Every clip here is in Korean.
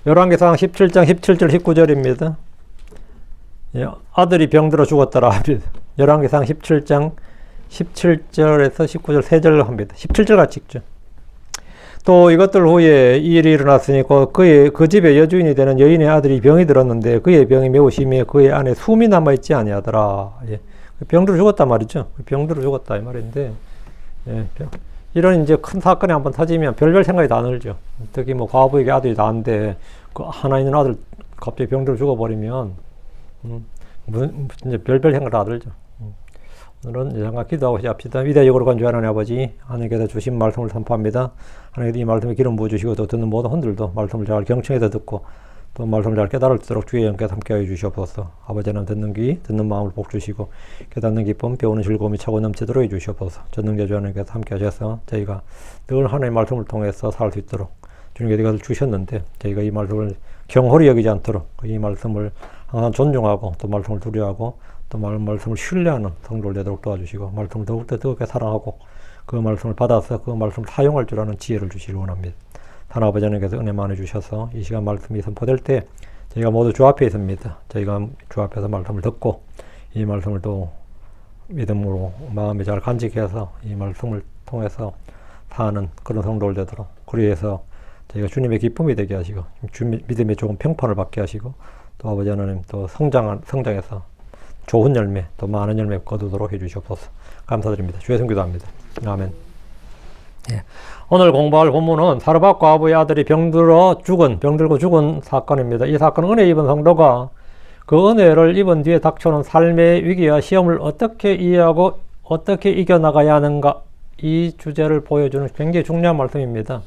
열왕기상 17장 17절 19절입니다. 예, 아들이 병들어 죽었더라 합니다. 열왕기상 17장 17절에서 19절 3절 합니다. 17절 같이 읽죠. 또 이것들 후에 이 일이 일어났으니 그 집의 여주인이 되는 여인의 아들이 병이 들었는데 그의 병이 매우 심해 그의 안에 숨이 남아있지 아니하더라. 예. 병들어 죽었단 말이죠. 병들어 죽었다 이 말인데, 예. 이런 이제 큰 사건이 한번 터지면 별별 생각이 다 늘죠. 특히 뭐 과부에게 아들이 나는데 그 하나 있는 아들 갑자기 병들어 죽어버리면 이제 별별 생각 다 들죠. 오늘은 잠깐 기도하고 시작합시다. 위대하고 거룩한 주 하나님 아버지, 하나님께서 주신 말씀을 선포합니다. 하나님께서 이 말씀에 기름 부어주시고 또 듣는 모든 헌들도 말씀을 잘 경청해서 듣고 또 말씀을 잘 깨달을 수 있도록 주의 영께서 함께하여 주시옵소서. 아버지는 듣는 귀, 듣는 마음을 복 주시고 깨닫는 기쁨, 배우는 즐거움이 차고 넘치도록 해주시옵소서. 전능자 주 하나님께서 함께하셔서 저희가 늘 하나님의 말씀을 통해서 살 수 있도록 주님께서 이것을 주셨는데 저희가 이 말씀을 경홀히 여기지 않도록 이 말씀을 항상 존중하고 또 말씀을 두려워하고 또 말씀을 신뢰하는 성도를 되도록 도와주시고 말씀을 더욱더 뜨겁게 사랑하고 그 말씀을 받아서 그 말씀을 사용할 줄 아는 지혜를 주시기 원합니다. 하나님 아버지 하나님께서 은혜 많이 주셔서 이 시간 말씀이 선포될 때 저희가 모두 주 앞에 있습니다. 저희가 주 앞에서 말씀을 듣고 이 말씀을 또 믿음으로 마음에 잘 간직해서 이 말씀을 통해서 사는 그런 성도를 되도록 그리해서 저희가 주님의 기쁨이 되게 하시고 믿음의 좋은 평판을 받게 하시고 또 아버지 하나님 또 성장해서 좋은 열매 또 많은 열매 거두도록 해주시옵소서. 감사드립니다. 주의 성기도 합니다. 아멘. 예. 오늘 공부할 본문은 사르밧 과부의 아들이 병들고 죽은 사건입니다. 이 사건은 은혜 입은 성도가 그 은혜를 입은 뒤에 닥쳐오는 삶의 위기와 시험을 어떻게 이해하고 어떻게 이겨나가야 하는가 이 주제를 보여주는 굉장히 중요한 말씀입니다.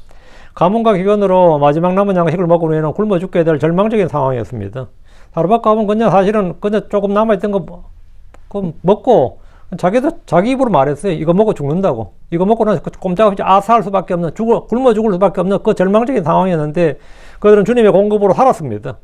가뭄과 기근으로 마지막 남은 양식을 먹은 후에는 굶어 죽게 될 절망적인 상황이었습니다. 사르밧 과부는 그냥 사실은 그냥 조금 남아있던 거 먹고 자기 입으로 말했어요. 이거 먹고 죽는다고. 이거 먹고 나서 꼼짝없이 아사할 수밖에 없는, 굶어 죽을 수밖에 없는 그 절망적인 상황이었는데 그들은 주님의 공급으로 살았습니다.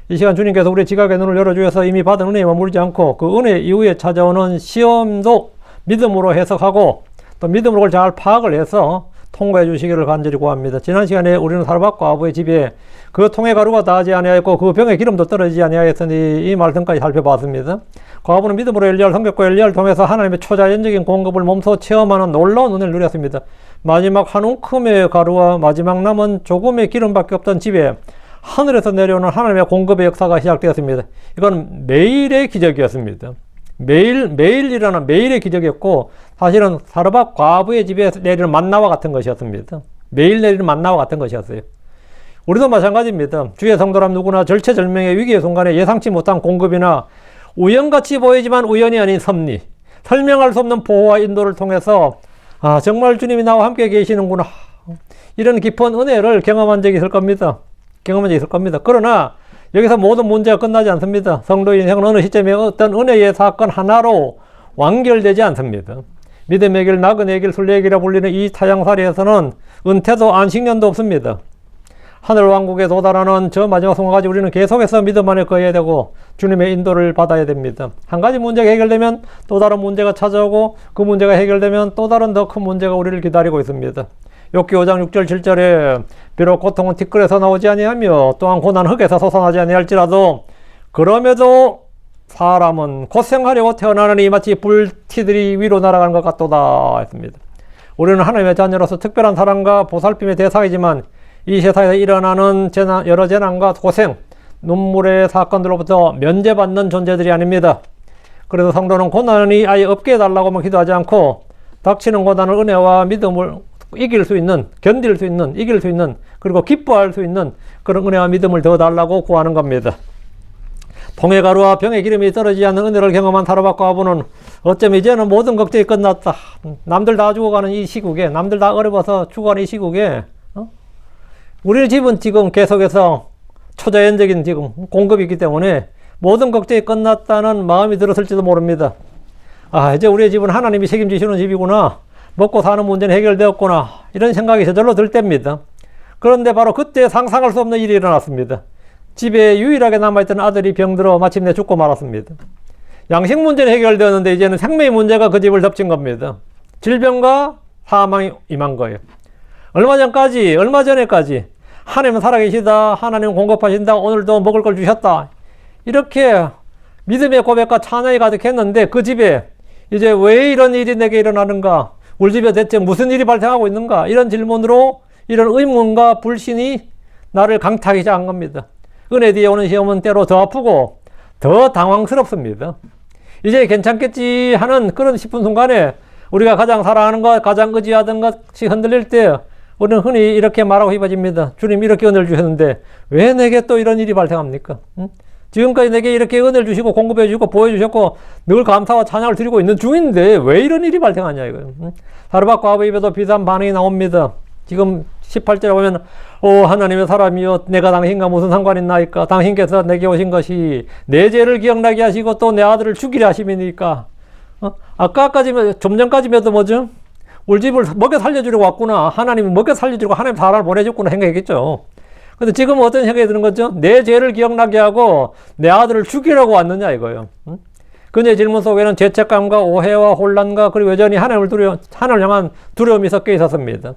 이 시간 주님께서 우리 지각의 눈을 열어주셔서 이미 받은 은혜에 머물지 않고 그 은혜 이후에 찾아오는 시험도 믿음으로 해석하고 또 믿음으로 그걸 잘 파악을 해서 통과해 주시기를 간절히 구합니다. 지난 시간에 우리는 사르밧 과부의 집에 그 통에 가루가 닿지 아니하였고 그 병에 기름도 떨어지지 아니하였으니 이 말씀까지 살펴봤습니다. 과부는 믿음으로 엘리야를 섬겼고 엘리야를 통해서 하나님의 초자연적인 공급을 몸소 체험하는 놀라운 은혜를 누렸습니다. 마지막 한 움큼의 가루와 마지막 남은 조금의 기름밖에 없던 집에 하늘에서 내려오는 하나님의 공급의 역사가 시작되었습니다. 이건 매일의 기적이었습니다. 매일 일어나는 매일의 기적이었고 사실은 사르밧 과부의 집에 내리는 만나와 같은 것이었습니다. 매일 내리는 만나와 같은 것이었어요. 우리도 마찬가지입니다. 주의 성도라면 누구나 절체절명의 위기의 순간에 예상치 못한 공급이나 우연같이 보이지만 우연이 아닌 섭리, 설명할 수 없는 보호와 인도를 통해서 정말 주님이 나와 함께 계시는구나 이런 깊은 은혜를 경험한 적이 있을 겁니다. 그러나 여기서 모든 문제가 끝나지 않습니다. 성도 인생은 어느 시점에 어떤 은혜의 사건 하나로 완결되지 않습니다. 믿음의 길, 나그네의 길, 순례의 길이라 불리는 이 타향살이에서는 은퇴도 안식년도 없습니다. 하늘왕국에 도달하는 저 마지막 순간까지 우리는 계속해서 믿음 안에 거해야 되고 주님의 인도를 받아야 됩니다. 한 가지 문제가 해결되면 또 다른 문제가 찾아오고 그 문제가 해결되면 또 다른 더 큰 문제가 우리를 기다리고 있습니다. 욥기 5장 6절 7절에 비록 고통은 티끌에서 나오지 아니하며 또한 고난 흙에서 솟아나지 아니할지라도 그럼에도 사람은 고생하려고 태어나느니 마치 불티들이 위로 날아가는 것 같도다 했습니다. 우리는 하나님의 자녀로서 특별한 사랑과 보살핌의 대상이지만 이 세상에서 일어나는 여러 재난과 고생, 눈물의 사건들로부터 면제받는 존재들이 아닙니다. 그래서 성도는 고난이 아예 없게 해달라고만 기도하지 않고 닥치는 고난을 은혜와 믿음을 견딜 수 있는 그리고 기뻐할 수 있는 그런 은혜와 믿음을 더 달라고 구하는 겁니다. 통의 가루와 병의 기름이 떨어지지 않는 은혜를 경험한 사르밧 과부는 어쩌면 이제는 모든 걱정이 끝났다. 남들 다 죽어가는 이 시국에, 남들 다 어려워서 죽어가는 이 시국에 우리 집은 지금 계속해서 초자연적인 지금 공급이 있기 때문에 모든 걱정이 끝났다는 마음이 들었을지도 모릅니다. 이제 우리의 집은 하나님이 책임지시는 집이구나. 먹고 사는 문제는 해결되었구나. 이런 생각이 저절로 들 때입니다. 그런데 바로 그때 상상할 수 없는 일이 일어났습니다. 집에 유일하게 남아있던 아들이 병들어 마침내 죽고 말았습니다. 양식 문제는 해결되었는데 이제는 생명의 문제가 그 집을 덮친 겁니다. 질병과 사망이 임한 거예요. 얼마 전에까지 하나님은 살아계시다. 하나님은 공급하신다. 오늘도 먹을 걸 주셨다. 이렇게 믿음의 고백과 찬양이 가득했는데 그 집에 이제 왜 이런 일이 내게 일어나는가? 우리 집에 대체 무슨 일이 발생하고 있는가? 이런 질문으로 이런 의문과 불신이 나를 강타하기 시작한 겁니다. 은혜 뒤에 오는 시험은 때로 더 아프고 더 당황스럽습니다. 이제 괜찮겠지 하는 그런 싶은 순간에 우리가 가장 사랑하는 것, 가장 의지하던 것이 흔들릴 때 우리는 흔히 이렇게 말하고 싶어집니다. 주님 이렇게 은혜를 주셨는데 왜 내게 또 이런 일이 발생합니까? 지금까지 내게 이렇게 은혜를 주시고 공급해 주시고 보여주셨고 늘 감사와 찬양을 드리고 있는 중인데 왜 이런 일이 발생하냐 이거예요. 사르밧과 아브 입에도 비슷한 반응이 나옵니다. 지금 18절에 보면 하나님의 사람이여 내가 당신과 무슨 상관이 있나이까? 당신께서 내게 오신 것이 내 죄를 기억나게 하시고 또 내 아들을 죽이려 하심이니까. 아까까지면 좀 전까지면 뭐죠? 우리 집을 먹여 살려주려고 왔구나. 하나님이 먹여 살려주려고 하나님 사람을 보내줬구나 생각했겠죠. 근데 지금은 어떤 생각이 드는 거죠? 내 죄를 기억나게 하고 내 아들을 죽이려고 왔느냐 이거예요. 그녀의 질문 속에는 죄책감과 오해와 혼란과 그리고 여전히 하나님을 향한 두려움이 섞여 있었습니다.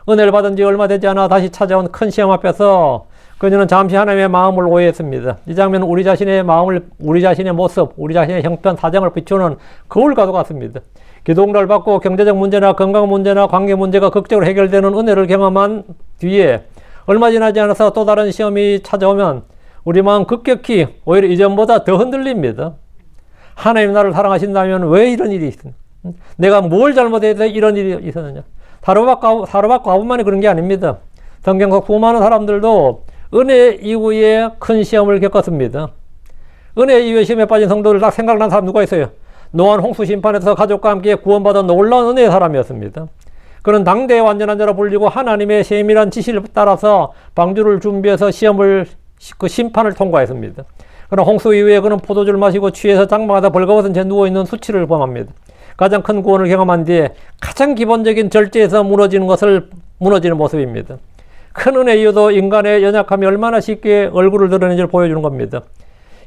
은혜를 받은 지 얼마 되지 않아 다시 찾아온 큰 시험 앞에서 그녀는 잠시 하나님의 마음을 오해했습니다. 이 장면은 우리 자신의 마음을, 우리 자신의 모습, 우리 자신의 형편, 사정을 비추는 거울과도 같습니다. 기도응답을 받고 경제적 문제나 건강 문제나 관계 문제가 극적으로 해결되는 은혜를 경험한 뒤에 얼마 지나지 않아서 또 다른 시험이 찾아오면 우리 마음 급격히 오히려 이전보다 더 흔들립니다. 하나님 나를 사랑하신다면 왜 이런 일이 있습니까? 내가 뭘 잘못해서 이런 일이 있었느냐? 사르밧과 아브만이 그런 게 아닙니다. 성경 속 수많은 사람들도 은혜 이후에 큰 시험을 겪었습니다. 은혜 이후에 시험에 빠진 성도들 딱 생각난 사람 누가 있어요? 노아는 홍수 심판에서 가족과 함께 구원받은 놀라운 은혜의 사람이었습니다. 그는 당대의 완전한 자로 불리고 하나님의 세밀한 지시를 따라서 방주를 준비해서 그 심판을 통과했습니다. 그러나 홍수 이후에 그는 포도주를 마시고 취해서 장막하다 벌거벗은 채 누워있는 수치를 범합니다. 가장 큰 구원을 경험한 뒤에 가장 기본적인 절제에서 무너지는 모습입니다. 큰 은혜 이후도 인간의 연약함이 얼마나 쉽게 얼굴을 드러내는지를 보여주는 겁니다.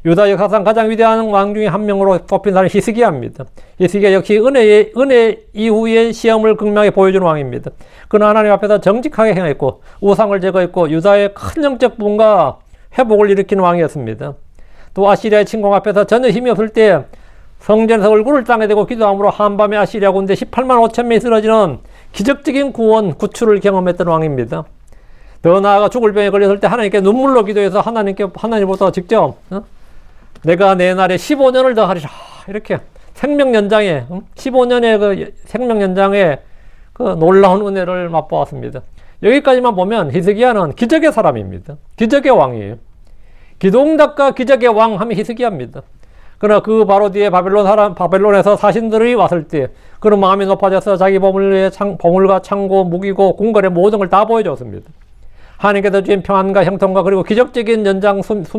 유다 역사상 가장 위대한 왕 중에 한 명으로 꼽힌 사람이 히스기야입니다. 히스기야 역시 은혜 이후의 시험을 극명하게 보여주는 왕입니다. 그는 하나님 앞에서 정직하게 행했고 우상을 제거했고 유다의 큰 영적 부흥과 회복을 일으키는 왕이었습니다. 또 아시리아의 침공 앞에서 전혀 힘이 없을 때 성전에서 얼굴을 땅에 대고 기도함으로 한밤에 아시리아 군대 18만 5천 명이 쓰러지는 기적적인 구출을 경험했던 왕입니다. 더 나아가 죽을 병에 걸렸을 때 하나님께 눈물로 기도해서 하나님보다 직접 내가 내 날에 15년을 더 하리라 이렇게 생명 연장에 15년의 그 생명 연장에 그 놀라운 은혜를 맛보았습니다. 여기까지만 보면 히스기야는 기적의 사람입니다. 기적의 왕이에요. 기도응답과 기적의 왕 하면 히스기야입니다. 그러나 그 바로 뒤에 바벨론에서 사신들이 왔을 때 그런 마음이 높아져서 자기 보물과 창고, 무기고, 궁궐의 모든 걸 다 보여줬습니다. 하나님께서 주신 평안과 형통과 그리고 기적적인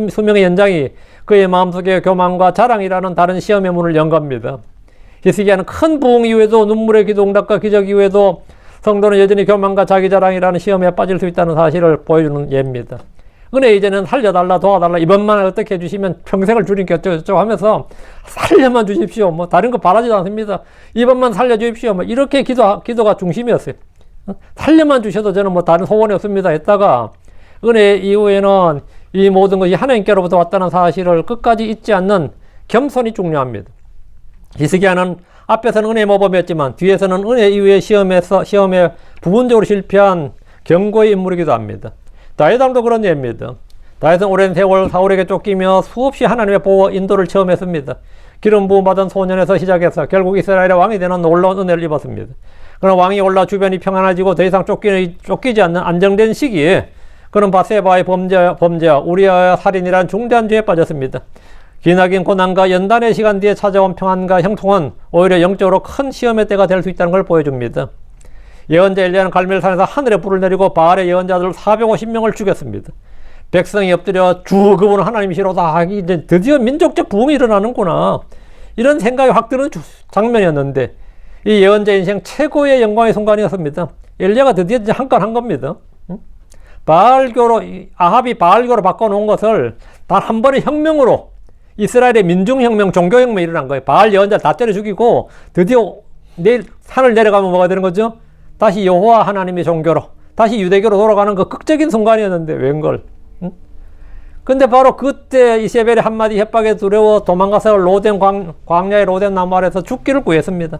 수명의 연장이 그의 마음속에 교만과 자랑이라는 다른 시험의 문을 연 겁니다. 히스기야는 큰 부흥 이후에도 눈물의 기도응답과 기적 이후에도 성도는 여전히 교만과 자기 자랑이라는 시험에 빠질 수 있다는 사실을 보여주는 예입니다. 은혜 이제는 살려달라 도와달라 이번만 어떻게 해주시면 평생을 주님께 어쩌고저쩌고 하면서 살려만 주십시오. 뭐 다른 거 바라지도 않습니다. 이번만 살려주십시오. 뭐 이렇게 기도가 중심이었어요. 살려만 주셔도 저는 뭐 다른 소원이 없습니다 했다가 은혜 이후에는 이 모든 것이 하나님께로부터 왔다는 사실을 끝까지 잊지 않는 겸손이 중요합니다. 히스기야는 앞에서는 은혜의 모범이었지만 뒤에서는 은혜 이후의 시험에 부분적으로 실패한 경고의 인물이기도 합니다. 다윗 왕도 그런 예입니다. 다윗은 오랜 세월 사울에게 쫓기며 수없이 하나님의 보호 인도를 체험했습니다. 기름 부음 받은 소년에서 시작해서 결국 이스라엘의 왕이 되는 놀라운 은혜를 입었습니다. 그러나 왕이 올라 주변이 평안해지고 더 이상 쫓기지 않는 안정된 시기에 그는 바세바의 범죄와 우리아의 살인이라는 중대한 죄에 빠졌습니다. 기나긴 고난과 연단의 시간 뒤에 찾아온 평안과 형통은 오히려 영적으로 큰 시험의 때가 될 수 있다는 걸 보여줍니다. 예언자 엘리야는 갈멜산에서 하늘에 불을 내리고 바알의 예언자들 450명을 죽였습니다. 백성이 엎드려 주 그분은 하나님이시로다 하기 이제 드디어 민족적 부흥이 일어나는구나 이런 생각이 확 드는 장면이었는데 이 예언자 인생 최고의 영광의 순간이었습니다. 엘리야가 드디어 이제 한 건 한 겁니다. 아합이 바알교로 바꿔놓은 것을 단 한 번의 혁명으로 이스라엘의 민중혁명, 종교혁명이 일어난 거예요. 바알 예언자를 다 때려 죽이고 드디어 내일 산을 내려가면 뭐가 되는 거죠? 다시 여호와 하나님의 종교로 다시 유대교로 돌아가는 그 극적인 순간이었는데 웬걸. 근데 바로 그때 이세벨이 한마디 협박에 두려워 도망가서 광야의 로덴 나무 아래서 죽기를 구했습니다.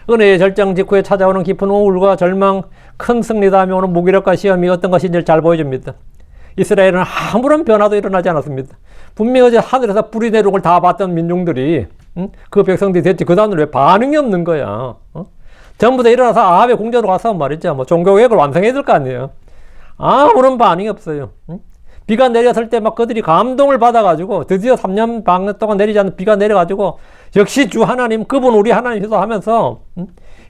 은혜의 절정 직후에 찾아오는 깊은 우울과 절망, 큰 승리 다음에 오는 무기력과 시험이 어떤 것인지 잘 보여줍니다. 이스라엘은 아무런 변화도 일어나지 않았습니다. 분명히 어제 하늘에서 불이 내려온 걸 다 봤던 민중들이 그 백성들이 됐지 그 다음에 왜 반응이 없는 거야. 전부 다 일어나서 아합의 궁전으로 가서 말이죠. 뭐 종교개혁을 완성해야 될 거 아니에요. 아무런 반응이 없어요. 비가 내렸을 때 막 그들이 감동을 받아가지고 드디어 3년 반 동안 내리지 않는 비가 내려가지고 역시 주 하나님 그분 우리 하나님이시다 하면서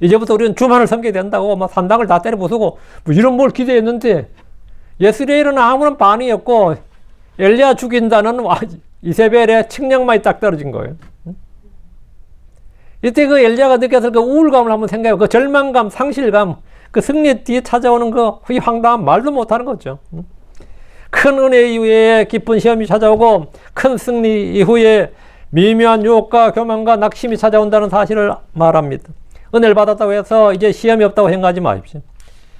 이제부터 우리는 주만을 섬겨야 된다고 막 산당을 다 때려 부수고 뭐 이런 뭘 기대했는데 이스라엘은 아무런 반응이 없고 엘리야 죽인다는 이세벨의 칙령만이 딱 떨어진 거예요. 이때 그 엘리야가 느꼈을 그 우울감을 한번 생각해요. 그 절망감, 상실감, 그 승리 뒤에 찾아오는 그 황당한 말도 못하는 거죠. 큰 은혜 이후에 깊은 시험이 찾아오고 큰 승리 이후에 미묘한 유혹과 교만과 낙심이 찾아온다는 사실을 말합니다. 은혜를 받았다고 해서 이제 시험이 없다고 생각하지 마십시오.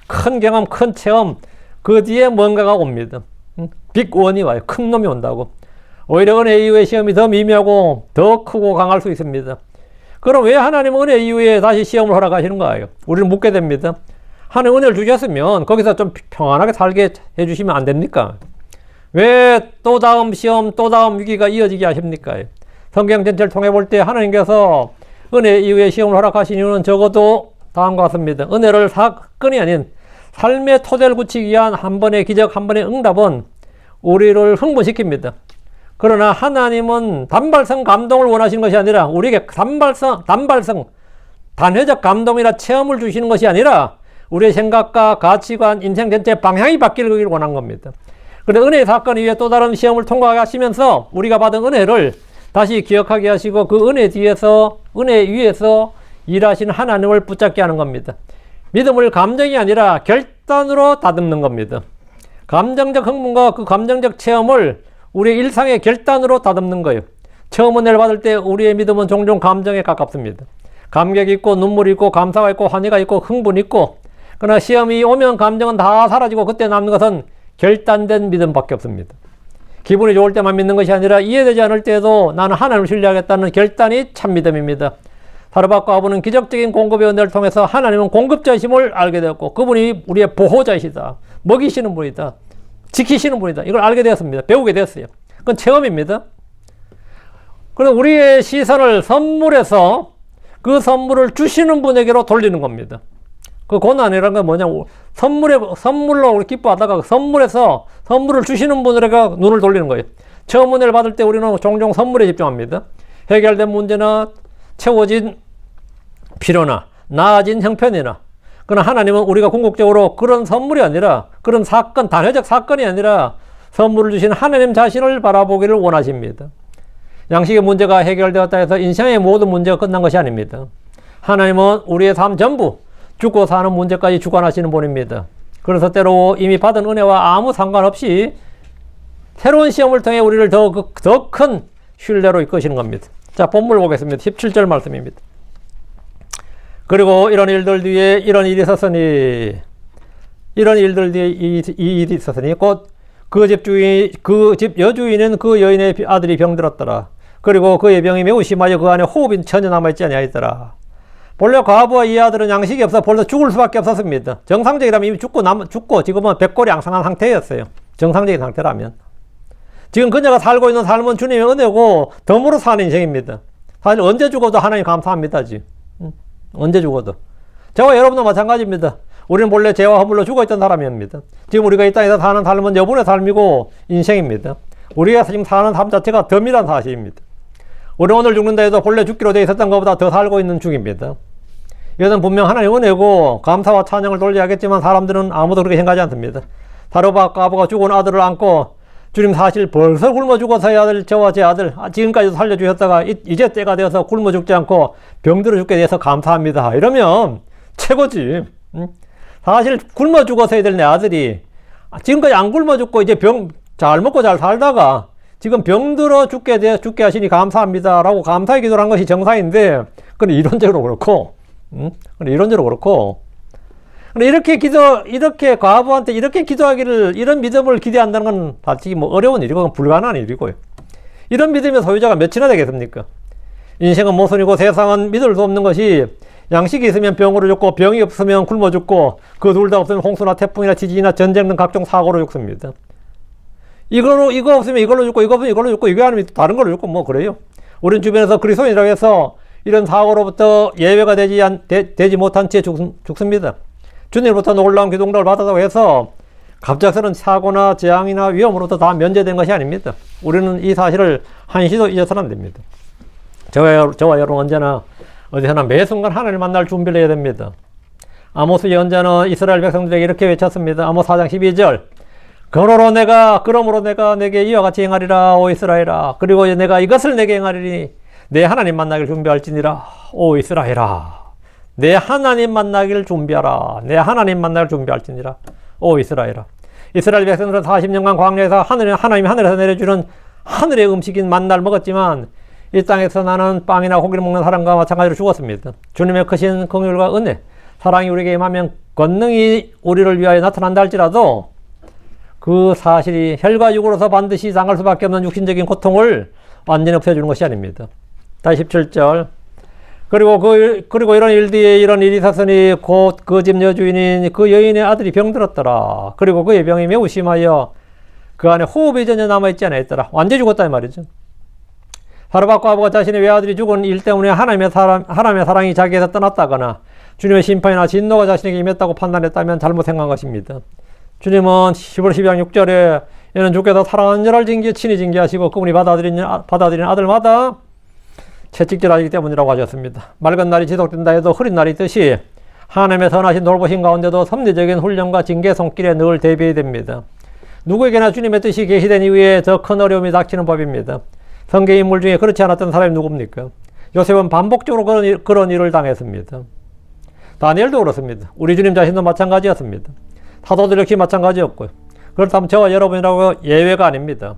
큰 경험, 큰 체험, 그 뒤에 뭔가가 옵니다. 빅원이 와요. 큰 놈이 온다고. 오히려 은혜 이후에 시험이 더 미묘하고 더 크고 강할 수 있습니다. 그럼 왜 하나님은 은혜 이후에 다시 시험을 허락하시는 거예요? 우리는 묻게 됩니다. 하나님 은혜를 주셨으면 거기서 좀 평안하게 살게 해주시면 안 됩니까? 왜 또 다음 시험, 또 다음 위기가 이어지게 하십니까? 성경 전체를 통해 볼 때 하나님께서 은혜 이후에 시험을 허락하신 이유는 적어도 다음과 같습니다. 은혜를 사건이 아닌 삶의 토대를 굳히기 위한 한 번의 기적, 한 번의 응답은 우리를 흥분시킵니다. 그러나 하나님은 단발성 감동을 원하시는 것이 아니라 우리에게 단발성, 단회적 감동이나 체험을 주시는 것이 아니라 우리의 생각과 가치관, 인생 전체의 방향이 바뀌길 원한 겁니다. 그런데 은혜의 사건 이후에 또 다른 시험을 통과하시면서 우리가 받은 은혜를 다시 기억하게 하시고 그 은혜 뒤에서, 은혜 위에서 일하시는 하나님을 붙잡게 하는 겁니다. 믿음을 감정이 아니라 결단으로 다듬는 겁니다. 감정적 흥분과 그 감정적 체험을 우리의 일상의 결단으로 다듬는 거예요. 처음 은혜를 받을 때 우리의 믿음은 종종 감정에 가깝습니다. 감격이 있고 눈물이 있고 감사가 있고 환희가 있고 흥분이 있고, 그러나 시험이 오면 감정은 다 사라지고 그때 남는 것은 결단된 믿음밖에 없습니다. 기분이 좋을 때만 믿는 것이 아니라 이해되지 않을 때에도 나는 하나님을 신뢰하겠다는 결단이 참 믿음입니다. 사르밧과 아브는 기적적인 공급의 은혜를 통해서 하나님은 공급자이심을 알게 되었고 그분이 우리의 보호자이시다, 먹이시는 분이다, 지키시는 분이다, 이걸 알게 되었습니다. 배우게 되었어요. 그건 체험입니다. 그래서 우리의 시선을 선물에서 그 선물을 주시는 분에게로 돌리는 겁니다. 그 고난이라는 건 뭐냐, 선물로 우리 기뻐하다가 선물에서 선물을 주시는 분에게 눈을 돌리는 거예요. 처음 은혜를 받을 때 우리는 종종 선물에 집중합니다. 해결된 문제나 채워진 필요나 나아진 형편이나, 그러나 하나님은 우리가 궁극적으로 그런 선물이 아니라, 그런 사건, 단회적 사건이 아니라 선물을 주신 하나님 자신을 바라보기를 원하십니다. 양식의 문제가 해결되었다 해서 인생의 모든 문제가 끝난 것이 아닙니다. 하나님은 우리의 삶 전부, 죽고 사는 문제까지 주관하시는 분입니다. 그래서 때로 이미 받은 은혜와 아무 상관없이 새로운 시험을 통해 우리를 더 큰 신뢰로 이끄시는 겁니다. 자, 본문 보겠습니다. 17절 말씀입니다. 그리고 이런 일들 뒤에 이런 일이 있었으니, 이런 일들 뒤에 이 일이 있었으니 곧 그 집 여주인은 그 여인의 아들이 병들었더라. 그리고 그의 병이 매우 심하여 그 안에 호흡이 전혀 남아있지 아니하였더라. 본래 과부와 이 아들은 양식이 없어 벌써 죽을 수밖에 없었습니다. 정상적이라면 이미 죽고 지금은 백골양상한 상태였어요. 정상적인 상태라면. 지금 그녀가 살고 있는 삶은 주님의 은혜고 덤으로 사는 인생입니다. 사실 언제 죽어도 하나님 감사합니다. 지금. 언제 죽어도. 저와 여러분도 마찬가지입니다. 우리는 본래 죄와 허물로 죽어있던 사람입니다. 지금 우리가 이 땅에서 사는 삶은 여분의 삶이고 인생입니다. 우리가 지금 사는 삶 자체가 덤이란 사실입니다. 우리 오늘 죽는다 해도 본래 죽기로 되어 있었던 것보다 더 살고 있는 중입니다. 이것은 분명 하나님의 은혜고 감사와 찬양을 돌려야겠지만 사람들은 아무도 그렇게 생각하지 않습니다. 사르밧과 아브가 죽은 아들을 안고 주님 사실 벌써 굶어 죽어서의 아들, 저와 제 아들 지금까지도 살려주셨다가 이제 때가 되어서 굶어 죽지 않고 병들어 죽게 돼서 감사합니다. 이러면 최고지. 사실 굶어 죽어서야 될 내 아들이 지금까지 안 굶어 죽고 이제 잘 먹고 잘 살다가 지금 병들어 죽게 하시니 감사합니다 라고 감사의 기도를 한 것이 정상인데, 그건 이론적으로 그렇고 이렇게 과부한테 이렇게 기도하기를, 이런 믿음을 기대한다는 건 솔직히 뭐 어려운 일이고 불가능한 일이고요. 이런 믿음의 소유자가 몇이나 되겠습니까? 인생은 모순이고 세상은 믿을 수 없는 것이, 양식이 있으면 병으로 죽고 병이 없으면 굶어 죽고 그 둘 다 없으면 홍수나 태풍이나 지진이나 전쟁 등 각종 사고로 죽습니다. 이거 없으면 이걸로 죽고, 이거 없으면 이걸로 죽고, 이거 아니면 다른 걸로 죽고, 뭐 그래요. 우리는 주변에서 그리스도인이라고 해서 이런 사고로부터 예외가 되지 못한 채 죽습니다. 주님으로부터 놀라운 기동력을 받았다고 해서 갑작스런 사고나 재앙이나 위험으로부터 다 면제된 것이 아닙니다. 우리는 이 사실을 한시도 잊어서는 안 됩니다. 저와 여러분 언제나 어디서나 매 순간 하나님을 만날 준비를 해야 됩니다. 아모스 예언자는 이스라엘 백성들에게 이렇게 외쳤습니다. 아모스 4장 12절. 그러므로 내가 내게 이와 같이 행하리라 오 이스라엘아. 그리고 내가 이것을 내게 행하리니 내 하나님 만나기를 준비할지니라 오 이스라엘아. 내 하나님 만나기를 준비하라. 내 하나님 만나기를 준비할지니라 오 이스라엘아. 이스라엘 백성들은 40년간 광야에서 하나님 하늘에서 내려주는 하늘의 음식인 만나를 먹었지만 이 땅에서 나는 빵이나 고기를 먹는 사람과 마찬가지로 죽었습니다. 주님의 크신 긍휼과 은혜, 사랑이 우리에게 임하면 권능이 우리를 위하여 나타난다 할지라도 그 사실이 혈과 육으로서 반드시 당할 수밖에 없는 육신적인 고통을 완전히 없애주는 것이 아닙니다. 다시 17절. 그리고 이런 일이 있었으니 곧 그 집 여주인인 그 여인의 아들이 병들었더라. 그리고 그의 병이 매우 심하여 그 안에 호흡이 전혀 남아있지 않았더라. 완전히 죽었다 이 말이죠. 사르밧과 아부가 자신의 외아들이 죽은 일 때문에 하나님의 사랑이 자기에서 떠났다거나 주님의 심판이나 진노가 자신에게 임했다고 판단했다면 잘못 생각한 것입니다. 주님은 10월 12장 6절에 이는 주께서 사랑하는 자를 친히 징계하시고 그분이 받아들이는 아들마다 채찍질하시기 때문이라고 하셨습니다. 맑은 날이 지속된다 해도 흐린 날이 있듯이 하나님의 선하신 돌보심 가운데도 섭리적인 훈련과 징계 손길에 늘 대비해야 됩니다. 누구에게나 주님의 뜻이 계시된 이후에 더 큰 어려움이 닥치는 법입니다. 성경 인물 중에 그렇지 않았던 사람이 누굽니까? 요셉은 반복적으로 그런 일을 당했습니다. 다니엘도 그렇습니다. 우리 주님 자신도 마찬가지였습니다. 사도들 역시 마찬가지였고요. 그렇다면 저와 여러분이라고 예외가 아닙니다.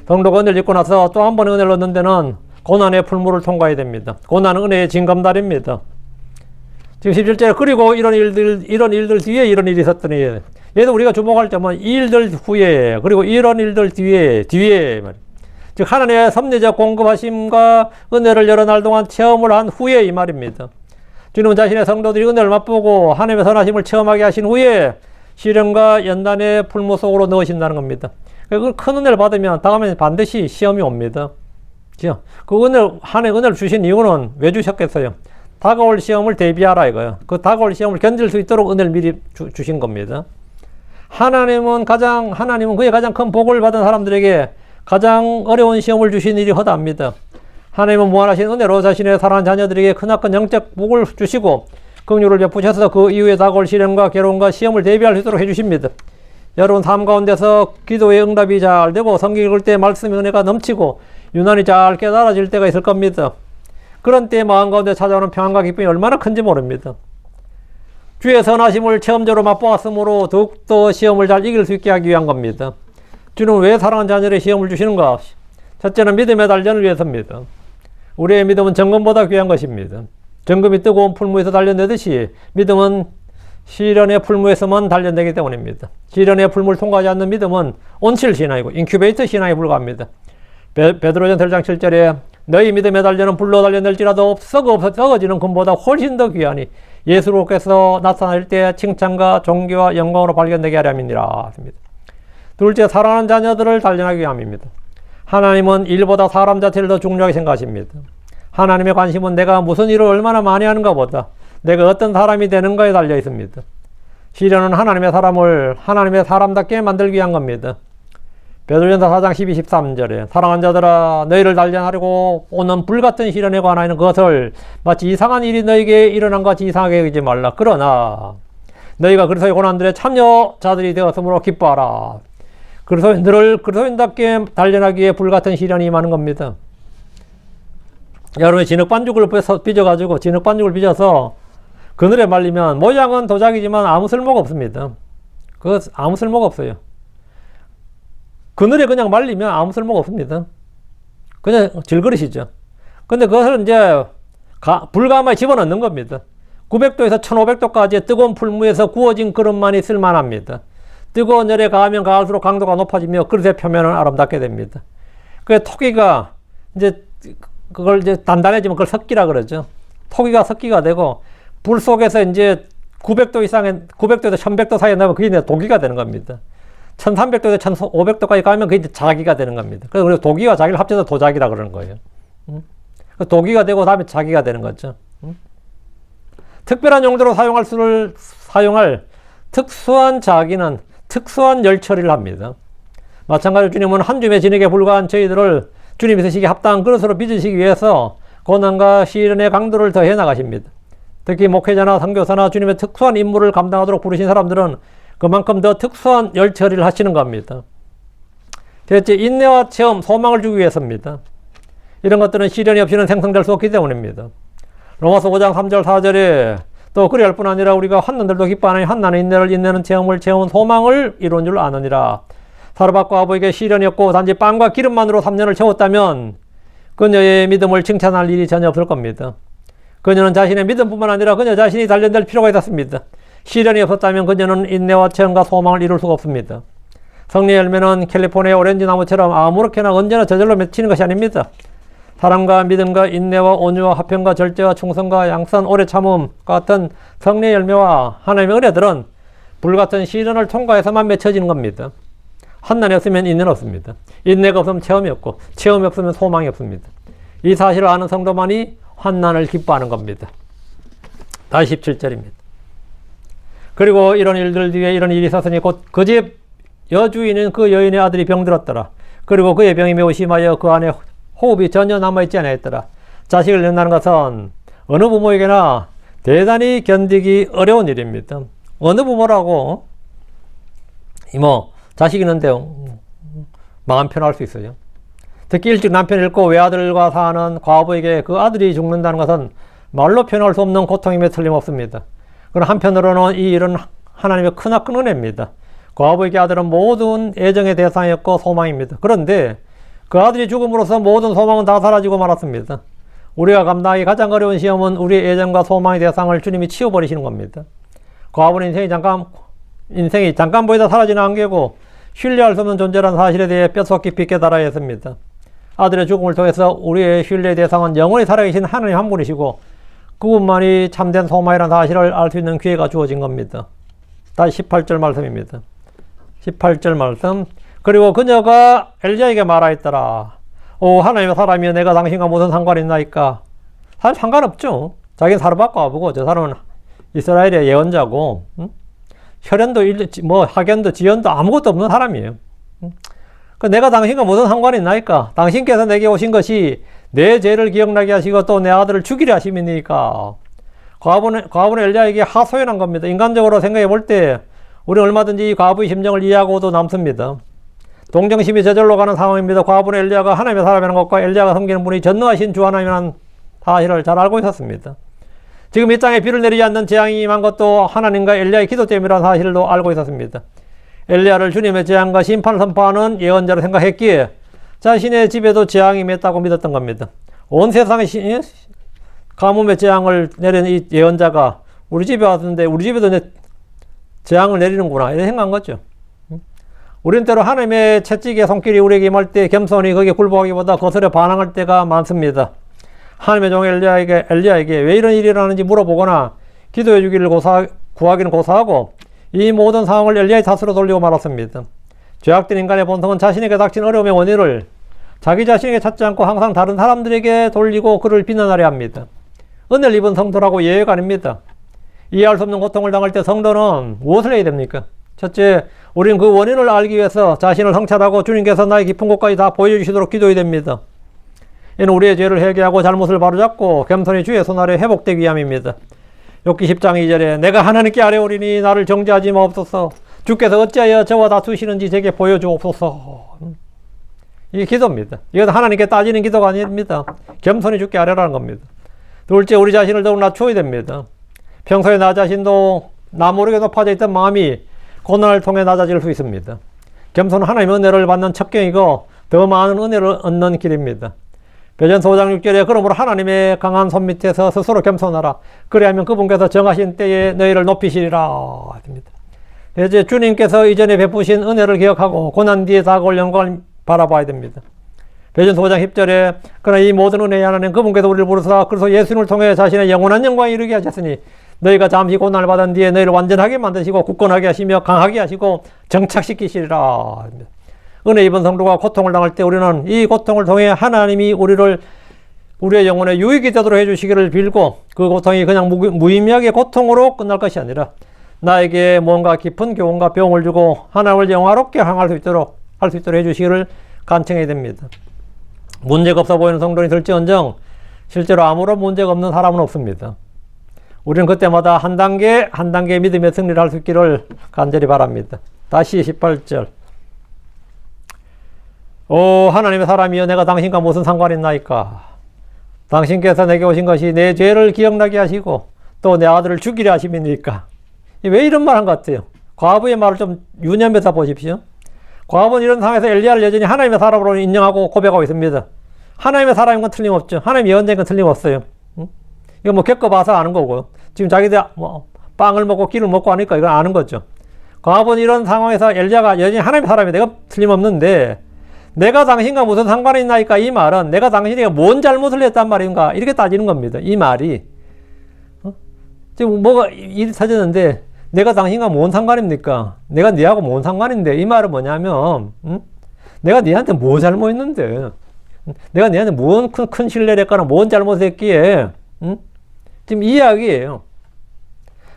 성도가 은혜를 입고 나서 또 한 번 은혜를 얻는 데는 고난의 풀무를 통과해야 됩니다. 고난은 은혜의 징검다리입니다. 지금 17절에 그리고 이런 일들 뒤에 이런 일이 있었더니, 얘도 우리가 주목할 점은 이 일들 후에, 그리고 이런 일들 뒤에 말이에요. 즉 하나님의 섭리적 공급하심과 은혜를 여러 날 동안 체험을 한 후에 이 말입니다. 주님은 자신의 성도들이 은혜를 맛보고 하나님의 선하심을 체험하게 하신 후에 시련과 연단의 풀무 속으로 넣으신다는 겁니다. 그 큰 은혜를 받으면 다음에 반드시 시험이 옵니다. 하나님의 은혜를 주신 이유는 왜 주셨겠어요? 다가올 시험을 대비하라 이거예요. 그 다가올 시험을 견딜 수 있도록 은혜를 미리 주신 겁니다. 하나님은 그의 가장 큰 복을 받은 사람들에게 가장 어려운 시험을 주신 일이 허다합니다. 하나님은 무한하신 은혜로 자신의 사랑하는 자녀들에게 크나큰 영적 복을 주시고 긍휼을 베푸셔서 그 이후에 다가올 시련과 괴로움과 시험을 대비할 수 있도록 해주십니다. 여러분 삶 가운데서 기도의 응답이 잘 되고 성경 읽을 때 말씀의 은혜가 넘치고 유난히 잘 깨달아질 때가 있을 겁니다. 그런 때 마음 가운데 찾아오는 평안과 기쁨이 얼마나 큰지 모릅니다. 주의 선하심을 체험적으로 맛보았으므로 더욱더 시험을 잘 이길 수 있게 하기 위한 겁니다. 주는 왜 사랑하는 자녀에게 시험을 주시는가? 첫째는 믿음의 단련을 위해서입니다. 우리의 믿음은 정금보다 귀한 것입니다. 정금이 뜨거운 풀무에서 단련되듯이 믿음은 시련의 풀무에서만 단련되기 때문입니다. 시련의 풀무를 통과하지 않는 믿음은 온실 신앙이고 인큐베이터 신앙에 불과합니다. 베드로전 1장 7절에 너희 믿음의 단련은 불로 단련될지라도 썩어지는 금보다 훨씬 더 귀하니 예수로께서 나타날 때 칭찬과 존귀와 영광으로 발견되게 하려 함이니라. 둘째, 사랑하는 자녀들을 단련하기 위함입니다. 하나님은 일보다 사람 자체를 더 중요하게 생각하십니다. 하나님의 관심은 내가 무슨 일을 얼마나 많이 하는가 보다 내가 어떤 사람이 되는가에 달려 있습니다. 시련은 하나님의 사람답게 만들기 위한 겁니다. 베드로전서 4장 12, 13절에 사랑하는 자들아 너희를 단련하려고 오는 불같은 시련에 관하여는 그것을 마치 이상한 일이 너희에게 일어난 것 같이 이상하게 여기지 말라. 그러나 너희가 그리스도의 고난들의 참여자들이 되었으므로 기뻐하라. 그리스도인답게 단련하기 위해 불같은 시련이 임하는 겁니다. 여러분이 진흙반죽을 빚어서 그늘에 말리면 모양은 도자기지만 아무 쓸모가 없습니다. 아무 쓸모가 없어요. 그늘에 그냥 말리면 아무 쓸모가 없습니다. 그냥 질그릇이죠. 근데 그것을 이제 불가마에 집어넣는 겁니다. 900도에서 1500도까지의 뜨거운 풀무에서 구워진 그릇만이 쓸만합니다. 뜨거운 열에 가하면 가할수록 강도가 높아지며 그릇의 표면은 아름답게 됩니다. 그 토기가 이제 그걸 이제 단단해지면 그걸 석기라 그러죠. 토기가 석기가 되고 불 속에서 이제 900도 이상의 900도에서 1100도 사이에 나면 그게 이제 도기가 되는 겁니다. 1300도에서 1500도까지 가면 그게 이제 자기가 되는 겁니다. 그래서 도기와 자기를 합쳐서 도자기라 그러는 거예요. 도기가 되고 다음에 자기가 되는 거죠. 특별한 용도로 사용할 특수한 자기는 특수한 열 처리를 합니다. 마찬가지로 주님은 한 줌의 진액에 불과한 저희들을 주님이 쓰시기에 합당한 그릇으로 빚으시기 위해서 고난과 시련의 강도를 더해 나가십니다. 특히 목회자나 선교사나 주님의 특수한 임무를 감당하도록 부르신 사람들은 그만큼 더 특수한 열 처리를 하시는 겁니다. 대체 인내와 체험, 소망을 주기 위해서입니다. 이런 것들은 시련이 없이는 생성될 수 없기 때문입니다. 로마서 5장 3절 4절에 또 그리할 뿐 아니라 우리가 환난들도 기뻐하니 환난의 인내를 인내는 체험을 체험은 소망을 이룬 줄 아느니라. 사르밧과 아버에게 시련이 없고 단지 빵과 기름만으로 3년을 채웠다면 그녀의 믿음을 칭찬할 일이 전혀 없을 겁니다. 그녀는 자신의 믿음뿐만 아니라 그녀 자신이 단련될 필요가 있었습니다. 시련이 없었다면 그녀는 인내와 체험과 소망을 이룰 수가 없습니다. 성리의 열매는 캘리포니아 오렌지 나무처럼 아무렇게나 언제나 저절로 맺히는 것이 아닙니다. 사랑과 믿음과 인내와 온유와 화평과 절제와 충성과 양선, 오래 참음 같은 성리의 열매와 하나님의 은혜들은 불같은 시련을 통과해서만 맺혀지는 겁니다. 환난이 없으면 인내는 없습니다. 인내가 없으면 체험이 없고 체험이 없으면 소망이 없습니다. 이 사실을 아는 성도만이 환난을 기뻐하는 겁니다. 다시 17절입니다. 그리고 이런 일들 뒤에 이런 일이 있었으니 곧 그 집 여주인은 그 여인의 아들이 병들었더라. 그리고 그의 병이 매우 심하여 그 안에 호흡이 전혀 남아있지 않았더라. 자식을 낳는다는 것은 어느 부모에게나 대단히 견디기 어려운 일입니다. 어느 부모라고 자식 있는데 마음 편할 수 있어요. 특히 일찍 남편 잃고 외아들과 사는 과부에게 그 아들이 죽는다는 것은 말로 표현할 수 없는 고통임에 틀림없습니다. 그러나 한편으로는 이 일은 하나님의 크나큰 은혜입니다. 과부에게 아들은 모든 애정의 대상이었고 소망입니다. 그런데 그 아들이 죽음으로써 모든 소망은 다 사라지고 말았습니다. 우리가 감당하기 가장 어려운 시험은 우리의 애정과 소망의 대상을 주님이 치워버리시는 겁니다. 과부는 인생이 잠깐 보이다 사라지는 안개고 신뢰할 수 없는 존재라는 사실에 대해 뼛속 깊이 깨달아야 했습니다. 아들의 죽음을 통해서 우리의 신뢰의 대상은 영원히 살아계신 하나님 한 분이시고 그분만이 참된 소망이라는 사실을 알 수 있는 기회가 주어진 겁니다. 다시 18절 말씀입니다. 18절 말씀. 그리고 그녀가 엘리야에게 말하였더라. 오 하나님의 사람이여 내가 당신과 무슨 상관이 있나이까. 사실 상관없죠. 자기는 사르밧과 아버고 저 사람은 이스라엘의 예언자고 혈연도 학연도 지연도 아무것도 없는 사람이에요. 내가 당신과 무슨 상관이 있나이까. 당신께서 내게 오신 것이 내 죄를 기억나게 하시고 또 내 아들을 죽이려 하심이니까. 과부는 엘리야에게 하소연한 겁니다. 인간적으로 생각해 볼 때 우리는 얼마든지 이 과부의 심정을 이해하고도 남습니다. 동정심이 저절로 가는 상황입니다. 과부는 엘리야가 하나님의 사람이라는 것과 엘리야가 섬기는 분이 전능하신 주 하나님이라는 사실을 잘 알고 있었습니다. 지금 이 땅에 비를 내리지 않는 재앙이 임한 것도 하나님과 엘리야의 기도 때문이라는 사실도 알고 있었습니다. 엘리야를 주님의 재앙과 심판을 선포하는 예언자로 생각했기에 자신의 집에도 재앙이 임했다고 믿었던 겁니다. 온 세상에 가뭄의 재앙을 내리는 이 예언자가 우리 집에 왔는데 우리 집에도 재앙을 내리는구나 이런 생각한 거죠. 우리는 때로 하나님의 채찍의 손길이 우리에게 임할 때 겸손히 거기에 굴복하기보다 거스려 반항할 때가 많습니다. 하나님의 종 엘리야에게 왜 이런 일이 일어나는지 물어보거나 기도해 주기를 구하기는 고사하고 이 모든 상황을 엘리야의 탓으로 돌리고 말았습니다. 죄악된 인간의 본성은 자신에게 닥친 어려움의 원인을 자기 자신에게 찾지 않고 항상 다른 사람들에게 돌리고 그를 비난하려 합니다. 은혜를 입은 성도라고 예외가 아닙니다. 이해할 수 없는 고통을 당할 때 성도는 무엇을 해야 됩니까? 첫째, 우리는 그 원인을 알기 위해서 자신을 성찰하고 주님께서 나의 깊은 곳까지 다 보여주시도록 기도해야 됩니다. 이는 우리의 죄를 회개하고 잘못을 바로잡고 겸손히 주의 손 아래 회복되기 위함입니다. 욥기 10장 2절에 내가 하나님께 아뢰오리니 나를 정죄하지 마옵소서. 주께서 어찌하여 저와 다투시는지 제게 보여주옵소서. 이게 기도입니다. 이건 하나님께 따지는 기도가 아닙니다. 겸손히 주께 아뢰라는 겁니다. 둘째, 우리 자신을 더욱 낮추어야 됩니다. 평소에 나 자신도 나 모르게 높아져 있던 마음이 고난을 통해 낮아질 수 있습니다. 겸손은 하나님의 은혜를 받는 첩경이고 더 많은 은혜를 얻는 길입니다. 베전서 5장 6절에 그러므로 하나님의 강한 손 밑에서 스스로 겸손하라. 그리하면 그분께서 정하신 때에 너희를 높이시리라. 이제 주님께서 이전에 베푸신 은혜를 기억하고 고난 뒤에 다가올 영광을 바라봐야 됩니다. 베전서 5장 10절에 그러나 이 모든 은혜의 하나님 그분께서 우리를 부르사 그래서 예수님을 통해 자신의 영원한 영광에 이르게 하셨으니 너희가 잠시 고난을 받은 뒤에 너희를 완전하게 만드시고 굳건하게 하시며 강하게 하시고 정착시키시리라. 은혜 입은 성도가 고통을 당할 때 우리는 이 고통을 통해 하나님이 우리의 영혼에 유익이 되도록 해주시기를 빌고 그 고통이 그냥 무의미하게 고통으로 끝날 것이 아니라 나에게 뭔가 깊은 교훈과 배움을 주고 하나님을 영화롭게 향할 수 있도록 해주시기를 간청해야 됩니다. 문제가 없어 보이는 성도는 있을지언정 실제로 아무런 문제가 없는 사람은 없습니다. 우리는 그때마다 한 단계 한 단계 믿음의 승리를 할 수 있기를 간절히 바랍니다. 다시 18절. 오 하나님의 사람이여 내가 당신과 무슨 상관이 있나이까. 당신께서 내게 오신 것이 내 죄를 기억나게 하시고 또 내 아들을 죽이려 하심이니까. 왜 이런 말 한 것 같아요? 과부의 말을 좀 유념해서 보십시오. 과부는 이런 상황에서 엘리야를 여전히 하나님의 사람으로 인정하고 고백하고 있습니다. 하나님의 사람인 건 틀림없죠. 하나님의 예언자인 건 틀림없어요. 이거 뭐 겪어봐서 아는 거고요. 지금 자기들 뭐 빵을 먹고 기를 먹고 하니까 이건 아는 거죠. 과부는 이런 상황에서 엘리야가 여전히 하나님의 사람이 내가 틀림없는데 내가 당신과 무슨 상관이 있나이까 이 말은 내가 당신에게 뭔 잘못을 했단 말인가 이렇게 따지는 겁니다. 이 말이 지금 뭐가 일이 터졌는데 내가 당신과 뭔 상관입니까? 내가 니하고 뭔 상관인데 이 말은 뭐냐면 내가 니한테 뭐 잘못했는데 내가 니한테 뭔 큰 신뢰를 했거나 뭔 잘못했기에 지금 이 이야기예요.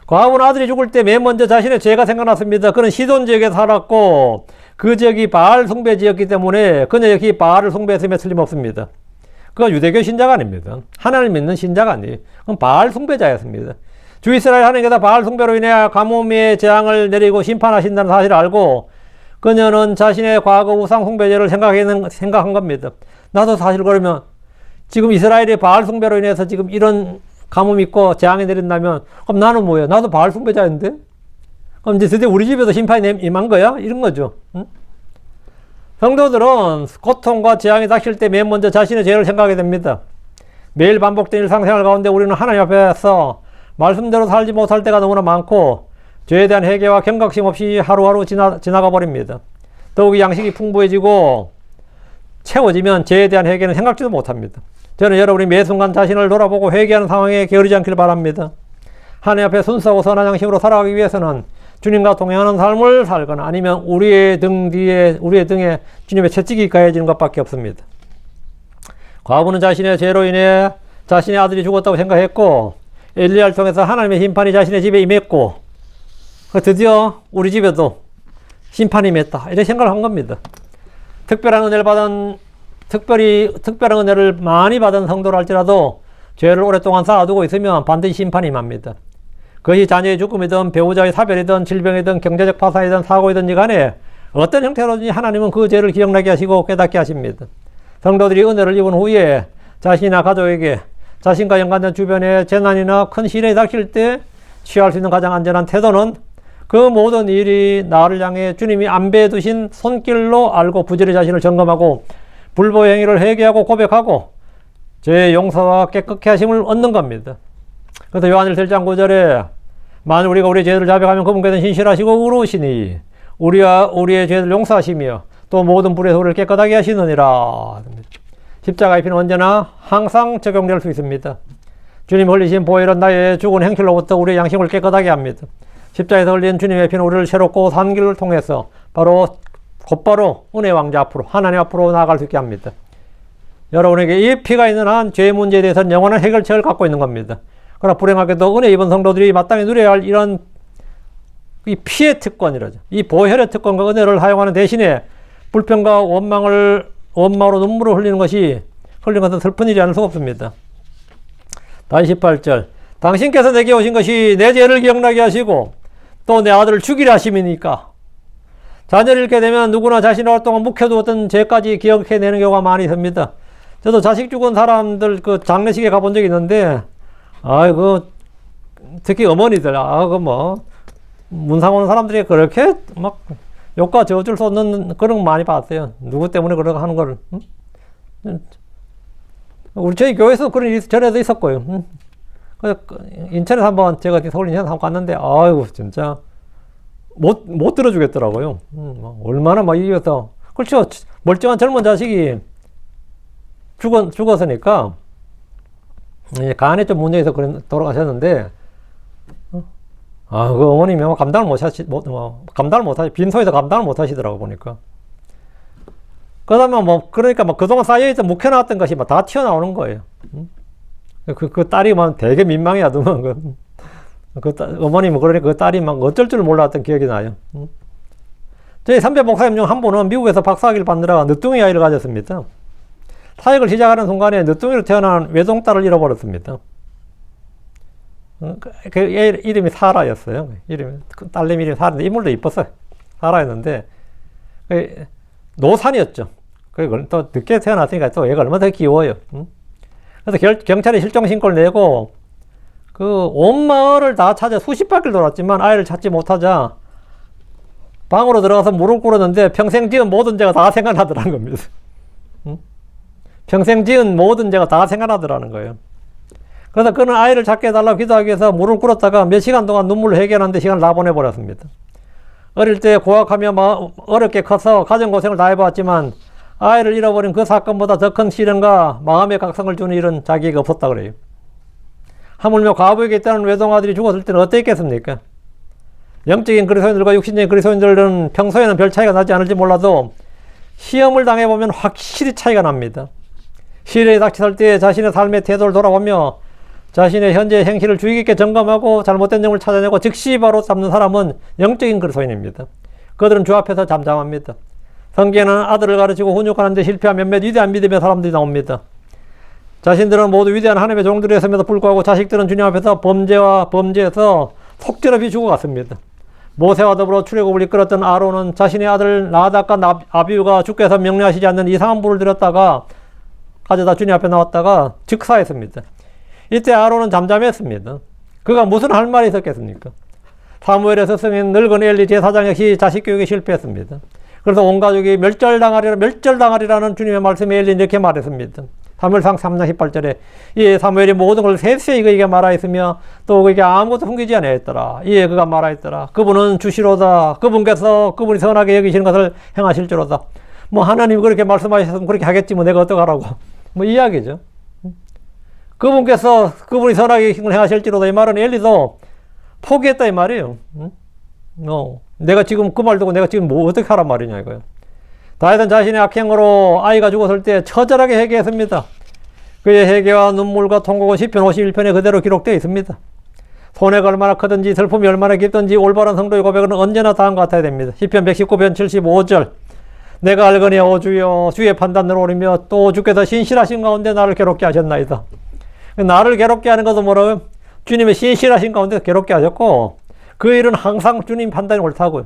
과부는 아들이 죽을 때 맨 먼저 자신의 죄가 생각났습니다. 그는 시돈 지역에 살았고 그 지역이 바알 숭배 지역이기 때문에 그는 여기 바알을 숭배했음에 틀림없습니다. 그건 유대교 신자가 아닙니다. 하나님을 믿는 신자가 아니에요. 그건 바알 숭배자였습니다. 주 이스라엘 하나님께서 바알 숭배로 인해 가뭄의 재앙을 내리고 심판하신다는 사실을 알고 그녀는 자신의 과거 우상 숭배죄를 생각한 겁니다. 나도 사실 그러면 지금 이스라엘의 바알 숭배로 인해서 지금 이런 가뭄이 있고 재앙이 내린다면 그럼 나는 뭐야? 나도 바알 숭배자인데? 그럼 이제 드디어 우리 집에도 심판이 임한 거야? 이런 거죠. 응? 성도들은 고통과 재앙이 닥칠 때 맨 먼저 자신의 죄를 생각하게 됩니다. 매일 반복된 일상생활 가운데 우리는 하나님 앞에서 말씀대로 살지 못할 때가 너무나 많고 죄에 대한 회개와 경각심 없이 하루하루 지나가 버립니다. 더욱이 양식이 풍부해지고 채워지면 죄에 대한 회개는 생각지도 못합니다. 저는 여러분이 매 순간 자신을 돌아보고 회개하는 상황에 게으르지 않길 바랍니다. 하나님 앞에 순수하고 선한 양심으로 살아가기 위해서는 주님과 동행하는 삶을 살거나 아니면 우리의 등에 주님의 채찍이 가해지는 것밖에 없습니다. 과부는 자신의 죄로 인해 자신의 아들이 죽었다고 생각했고 엘리야를 통해서 하나님의 심판이 자신의 집에 임했고 드디어 우리 집에도 심판이 임했다 이렇게 생각을 한 겁니다. 특별한 은혜를 많이 받은 성도라 할지라도 죄를 오랫동안 쌓아두고 있으면 반드시 심판이 임합니다. 그것이 자녀의 죽음이든 배우자의 사별이든 질병이든 경제적 파산이든 사고이든지 간에 어떤 형태로든지 하나님은 그 죄를 기억나게 하시고 깨닫게 하십니다. 성도들이 은혜를 입은 후에 자신이나 가족에게 자신과 연관된 주변에 재난이나 큰 시련이 닥칠 때 취할 수 있는 가장 안전한 태도는 그 모든 일이 나를 향해 주님이 안배해 두신 손길로 알고 부지런히 자신을 점검하고 불법의 행위를 회개하고 고백하고 죄의 용서와 깨끗게 하심을 얻는 겁니다. 그래서 요한일서 1장 9절에 만일 우리가 우리의 죄를 자백하면 그분께서는 신실하시고 의로우시니 우리와 우리의 죄를 용서하시며 또 모든 불의 소리를 깨끗하게 하시느니라. 십자가의 피는 언제나 항상 적용될 수 있습니다. 주님 흘리신 보혈은 나의 죽은 행실로부터 우리의 양심을 깨끗하게 합니다. 십자가에서 흘린 주님의 피는 우리를 새롭고 산 길을 통해서 곧바로 은혜 왕자 앞으로 하나님 앞으로 나아갈 수 있게 합니다. 여러분에게 이 피가 있는 한 죄의 문제에 대해서는 영원한 해결책을 갖고 있는 겁니다. 그러나 불행하게도 은혜 입은 성도들이 마땅히 누려야 할 이런 이 피의 특권이라죠. 이 보혈의 특권과 은혜를 사용하는 대신에 불평과 원망으로 눈물을 흘리는 것은 슬픈 일이 아닐 수가 없습니다. 다시 18절. 당신께서 내게 오신 것이 내 죄를 기억나게 하시고 또 내 아들을 죽이려 하심이니까. 자녀를 잃게 되면 누구나 자신이 오랫동안 묵혀두었던 죄까지 기억해내는 경우가 많이 있습니다. 저도 자식 죽은 사람들 그 장례식에 가본 적이 있는데 특히 어머니들 문상 오는 사람들이 그렇게 막 욕과 저주를 쏟는 그런 거 많이 봤어요. 누구 때문에 그러고 하는 거를. 저희 교회에서 그런 일이 전에도 있었고요. 인천에서 한번 제가 서울 인천에서 한번 갔는데, 아유, 진짜, 못 들어주겠더라고요. 얼마나 막 이겨서. 그렇죠. 멀쩡한 젊은 자식이 죽었으니까, 간에 좀 문제가 있어 돌아가셨는데, 그 어머님이 감당을 빈소에서 감당을 못 하시더라고, 보니까. 그 다음에 그러니까 그동안 쌓여있던 묵혀놨던 것이 다 튀어나오는 거예요. 그 딸이 되게 민망해하더만. 어머님은 그러니까 그 딸이 어쩔 줄 몰랐던 기억이 나요. 저희 선배 목사님 중 한 분은 미국에서 박사학위를 받느라 늦둥이 아이를 가졌습니다. 사역을 시작하는 순간에 늦둥이로 태어난 외동딸을 잃어버렸습니다. 그 이름이 사라였어요. 딸내미 이름이 사라인데, 인물도 이뻤어요. 사라였는데, 노산이었죠. 그리고 또 늦게 태어났으니까 또 얘가 얼마나 더 귀여워요. 그래서 경찰에 실종 신고를 내고, 온 마을을 다 찾아 수십 바퀴를 돌았지만 아이를 찾지 못하자 방으로 들어가서 무릎 꿇었는데 평생 지은 모든 죄가 다 생각나더라는 겁니다. 평생 지은 모든 죄가 다 생각나더라는 거예요. 그래서 그는 아이를 찾게 해달라고 기도하기 위해서 무릎 꿇었다가 몇 시간 동안 눈물로 해결하는데 시간을 다 보내버렸습니다. 어릴 때 고학하며 어렵게 커서 가정고생을 다 해봤지만 아이를 잃어버린 그 사건보다 더 큰 시련과 마음의 각성을 주는 일은 자기에게 없었다 그래요. 하물며 과부에게 있다는 외동아들이 죽었을 때는 어땠겠습니까? 영적인 그리스도인들과 육신적인 그리스도인들은 평소에는 별 차이가 나지 않을지 몰라도 시험을 당해보면 확실히 차이가 납니다. 시련이 닥쳤을 때 자신의 삶의 태도를 돌아보며 자신의 현재 행실을 주의 깊게 점검하고 잘못된 점을 찾아내고 즉시 바로 잡는 사람은 영적인 그리스도인입니다. 그들은 주 앞에서 잠잠합니다. 성경에는 아들을 가르치고 훈육하는 데 실패한 몇몇 위대한 믿음의 사람들이 나옵니다. 자신들은 모두 위대한 하나님의 종들이었음에도 불구하고 자식들은 주님 앞에서 범죄에서 속죄롭이 죽어갔습니다. 모세와 더불어 출애굽을 이끌었던 아론은 자신의 아들 나답과 아비후가 주께서 명령하시지 않는 이상한 불을 들였다가 가져다 주님 앞에 나왔다가 즉사했습니다. 이때 아론은 잠잠했습니다. 그가 무슨 할 말이 있었겠습니까? 사무엘에서 승인 늙은 엘리 제사장 역시 자식 교육에 실패했습니다. 그래서 온 가족이 멸절당하리라는 주님의 말씀에 엘리는 이렇게 말했습니다. 사무엘상 3장 18절에 이에 사무엘이 모든 걸 세세히 그에게 말하였으며 또 그에게 아무것도 숨기지 아니하였더라. 이에 그가 말하였더라. 그분은 주시로다. 그분께서 그분이 선하게 여기시는 것을 행하실 줄로다. 하나님이 그렇게 말씀하셨으면 그렇게 하겠지 내가 어떡하라고. 이야기죠. 그분이 선하게 행하실지로다. 이 말은 엘리도 포기했다 이 말이에요. 내가 지금 그 말 듣고 내가 지금 어떻게 하란 말이냐 이거예요. 다윗은 자신의 악행으로 아이가 죽었을 때 처절하게 회개했습니다. 그의 회개와 눈물과 통곡은 시편 51편에 그대로 기록되어 있습니다. 손해가 얼마나 크든지 슬픔이 얼마나 깊든지 올바른 성도의 고백은 언제나 다음과 같아야 됩니다. 시편 119편 75절 내가 알거니 오 주여 주의 판단을 오르며 또 주께서 신실하신 가운데 나를 괴롭게 하셨나이다. 나를 괴롭게 하는 것도 뭐라고요? 주님의 신실하신 가운데 괴롭게 하셨고 그 일은 항상 주님 판단이 옳다고요.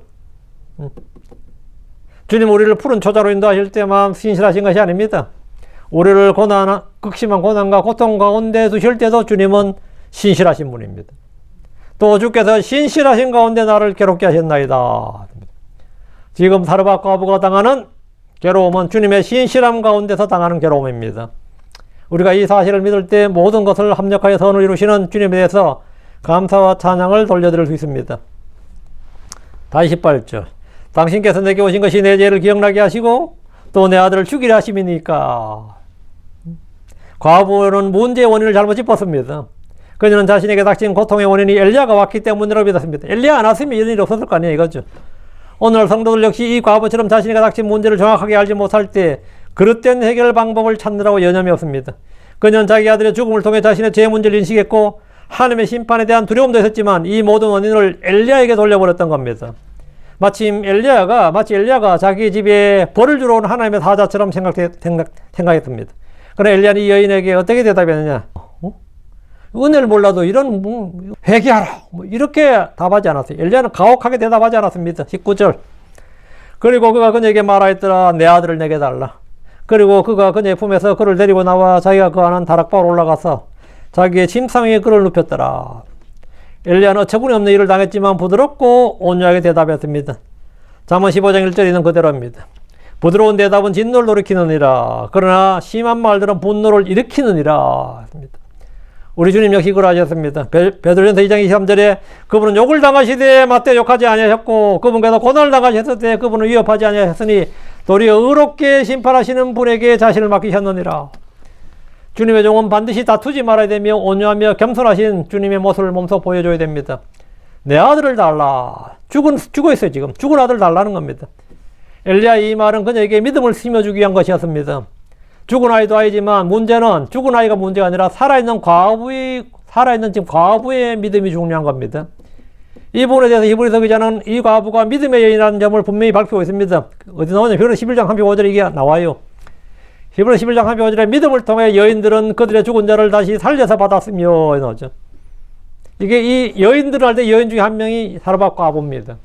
주님 우리를 푸른 초자로 인도하실 때만 신실하신 것이 아닙니다. 우리를 극심한 고난과 고통 가운데 두실 때도 주님은 신실하신 분입니다. 또 주께서 신실하신 가운데 나를 괴롭게 하셨나이다. 지금 사르밧 과부가 당하는 괴로움은 주님의 신실함 가운데서 당하는 괴로움입니다. 우리가 이 사실을 믿을 때 모든 것을 합력하여 선을 이루시는 주님에 대해서 감사와 찬양을 돌려드릴 수 있습니다. 다시 18절 당신께서 내게 오신 것이 내 죄를 기억나게 하시고 또 내 아들을 죽이려 하심이니까. 과부는 문제의 원인을 잘못 짚었습니다. 그녀는 자신에게 닥친 고통의 원인이 엘리야가 왔기 때문이라고 믿었습니다. 엘리야 안 왔으면 이런 일이 없었을 거 아니에요 이거죠. 오늘 성도들 역시 이 과부처럼 자신에게 닥친 문제를 정확하게 알지 못할 때 그릇된 해결 방법을 찾느라고 여념이 없습니다. 그녀는 자기 아들의 죽음을 통해 자신의 죄 문제를 인식했고 하나님의 심판에 대한 두려움도 있었지만 이 모든 원인을 엘리야에게 돌려버렸던 겁니다. 마치 엘리야가 자기 집에 벌을 주러 온 하나님의 사자처럼 생각했습니다. 그러나 엘리야는 이 여인에게 어떻게 대답했느냐? 은혜를 몰라도 이런 회개하라 이렇게 답하지 않았어요. 엘리야는 가혹하게 대답하지 않았습니다. 19절 그리고 그가 그녀에게 말하였더라. 내 아들을 내게 달라. 그리고 그가 그녀의 품에서 그를 데리고 나와 자기가 거하는 다락방으로 올라가서 자기의 침상 위에 그를 눕혔더라. 엘리야는 어처구니 없는 일을 당했지만 부드럽고 온유하게 대답했습니다. 잠언 15장 1절에 있는 그대로입니다. 부드러운 대답은 진노를 돌이키느니라. 그러나 심한 말들은 분노를 일으키느니라. 우리 주님 역시 그러하셨습니다. 베드로전서 2장 23절에 그분은 욕을 당하시되 맞대 욕하지 아니하셨고 그분께서 고난을 당하셨을 때 그분은 위협하지 아니하셨으니 도리어 의롭게 심판하시는 분에게 자신을 맡기셨느니라. 주님의 종은 반드시 다투지 말아야 되며 온유하며 겸손하신 주님의 모습을 몸소 보여줘야 됩니다. 내 아들을 달라. 죽어 있어요. 지금 죽은 아들 달라는 겁니다. 엘리야의 이 말은 그녀에게 믿음을 심어주기 위한 것이었습니다. 죽은 아이도 아이지만 문제는 죽은 아이가 문제가 아니라 살아있는 지금 과부의 믿음이 중요한 겁니다. 이 부분에 대해서 히브리서 기자는 이 과부가 믿음의 여인이라는 점을 분명히 밝히고 있습니다. 어디 나오냐? 히브리서 11장 35절에 이게 나와요. 히브리서 11장 35절에 믿음을 통해 여인들은 그들의 죽은 자를 다시 살려서 받았으며 나오죠. 이게 이 여인들을 할 때 여인 중에 한 명이 사르밧 과부입니다.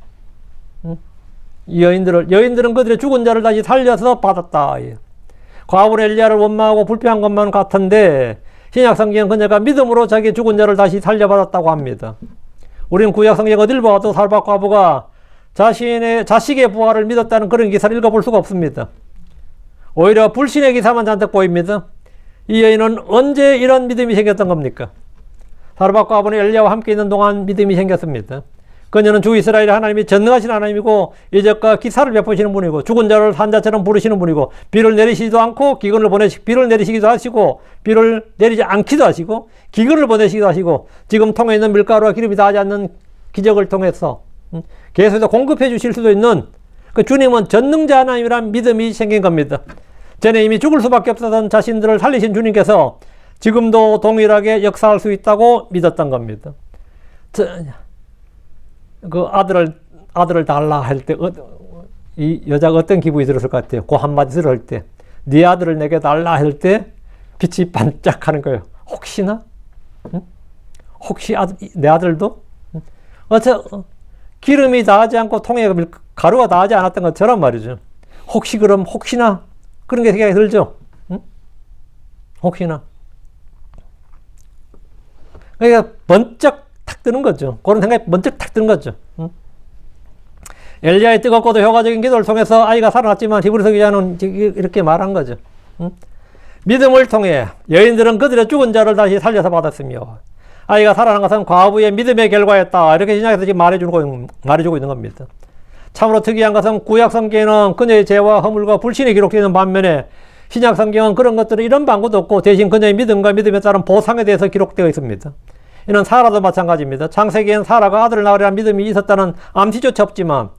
이 여인들은 그들의 죽은 자를 다시 살려서 받았다. 과부는 엘리야를 원망하고 불평한 것만 같은데 신약 성경은 그녀가 믿음으로 자기 죽은 자를 다시 살려받았다고 합니다. 우리는 구약 성경 어딜 봐도 사르밧 과부가 자식의 부활을 믿었다는 그런 기사를 읽어볼 수가 없습니다. 오히려 불신의 기사만 잔뜩 보입니다. 이 여인은 언제 이런 믿음이 생겼던 겁니까? 사르밧 과부는 엘리야와 함께 있는 동안 믿음이 생겼습니다. 그녀는 주 이스라엘의 하나님이 전능하신 하나님이고 이적과 기사를 베푸시는 분이고 죽은 자를 산자처럼 부르시는 분이고 비를 내리시지도 않고 비를 내리시기도 하시고 비를 내리지 않기도 하시고 기근을 보내시기도 하시고 지금 통에 있는 밀가루와 기름이 닿지 않는 기적을 통해서 계속해서 공급해 주실 수도 있는 그 주님은 전능자 하나님이란 믿음이 생긴 겁니다. 전에 이미 죽을 수밖에 없었던 자신들을 살리신 주님께서 지금도 동일하게 역사할 수 있다고 믿었던 겁니다. 그 아들을 달라 할 때 이 여자가 어떤 기분이 들었을 것 같아요? 그 한마디 들을 때 네 아들을 내게 달라 할 때 빛이 반짝하는 거예요. 혹시나? 혹시 내 아들도? 기름이 닿지 않고 통에 가루가 닿지 않았던 것처럼 말이죠. 혹시나 그런 게 생각이 들죠? 혹시나. 그러니까 번쩍 탁 뜨는 거죠. 그런 생각이 번쩍 탁 뜨는 거죠. 엘리야의 뜨겁고도 효과적인 기도를 통해서 아이가 살아났지만 히브리서 기자는 이렇게 말한 거죠. 믿음을 통해 여인들은 그들의 죽은 자를 다시 살려서 받았으며 아이가 살아난 것은 과부의 믿음의 결과였다. 이렇게 신약에서 지금 말해주고 있는 겁니다. 참으로 특이한 것은 구약 성경에는 그녀의 죄와 허물과 불신이 기록되어 있는 반면에 신약 성경은 그런 것들은 이런 방구도 없고 대신 그녀의 믿음과 믿음에 따른 보상에 대해서 기록되어 있습니다. 이는 사라도 마찬가지입니다. 창세기엔 사라가 아들을 낳으리라는 믿음이 있었다는 암시조차 없지만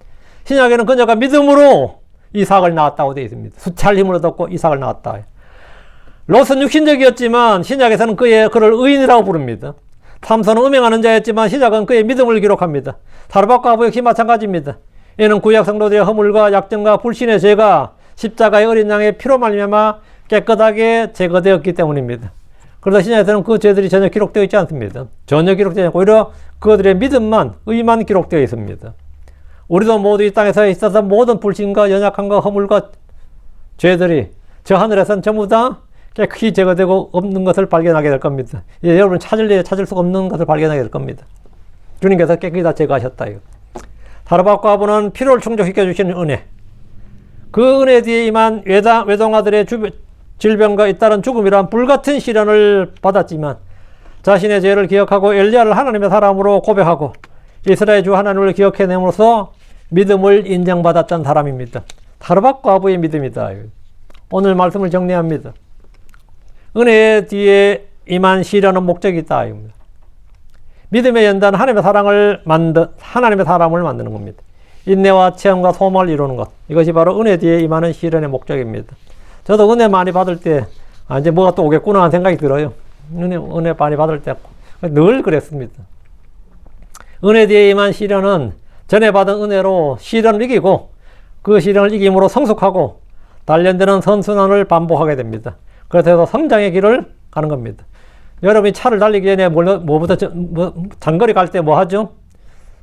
신약에는 그녀가 믿음으로 이삭을 낳았다고 되어 있습니다. 수차를 힘을 얻었고 이삭을 낳았다. 롯은 육신적이었지만 신약에서는 그를 의인이라고 부릅니다. 삼손은 음행하는 자였지만 신약은 그의 믿음을 기록합니다. 사르밧 과부 역시 마찬가지입니다. 이는 구약 성도들의 허물과 약점과 불신의 죄가 십자가의 어린 양의 피로 말미암아 깨끗하게 제거되었기 때문입니다. 그러나 신약에서는 그 죄들이 전혀 기록되어 있지 않습니다. 전혀 기록되지 않고 오히려 그들의 믿음만, 의만 기록되어 있습니다. 우리도 모두 이 땅에서 있어서 모든 불신과 연약함과 허물과 죄들이 저 하늘에서는 전부 다 깨끗이 제거되고 없는 것을 발견하게 될 겁니다. 여러분 찾을 수가 없는 것을 발견하게 될 겁니다. 주님께서 깨끗이 다 제거하셨다. 사르밧 과부는 피로를 충족시켜 주시는 은혜, 그 은혜 뒤에 임한 외동아들의 질병과 잇따른 죽음이란 불같은 시련을 받았지만 자신의 죄를 기억하고 엘리야를 하나님의 사람으로 고백하고 이스라엘 주 하나님을 기억해냄으로써 믿음을 인정받았던 사람입니다. 사르밧 과부의 믿음이다. 오늘 말씀을 정리합니다. 은혜 뒤에 임한 시련은 목적이 있다. 믿음의 연단, 하나님의 사람을 만드는 겁니다. 인내와 체험과 소망을 이루는 것, 이것이 바로 은혜 뒤에 임하는 시련의 목적입니다. 저도 은혜 많이 받을 때 이제 뭐가 또 오겠구나 하는 생각이 들어요. 은혜 많이 받을 때 늘 그랬습니다. 은혜 뒤에 임한 시련은 전에 받은 은혜로 시련을 이기고 그 시련을 이김으로 성숙하고 단련되는 선순환을 반복하게 됩니다. 그래서 성장의 길을 가는 겁니다. 여러분이 차를 달리기 전에 장거리 갈 때 뭐 하죠?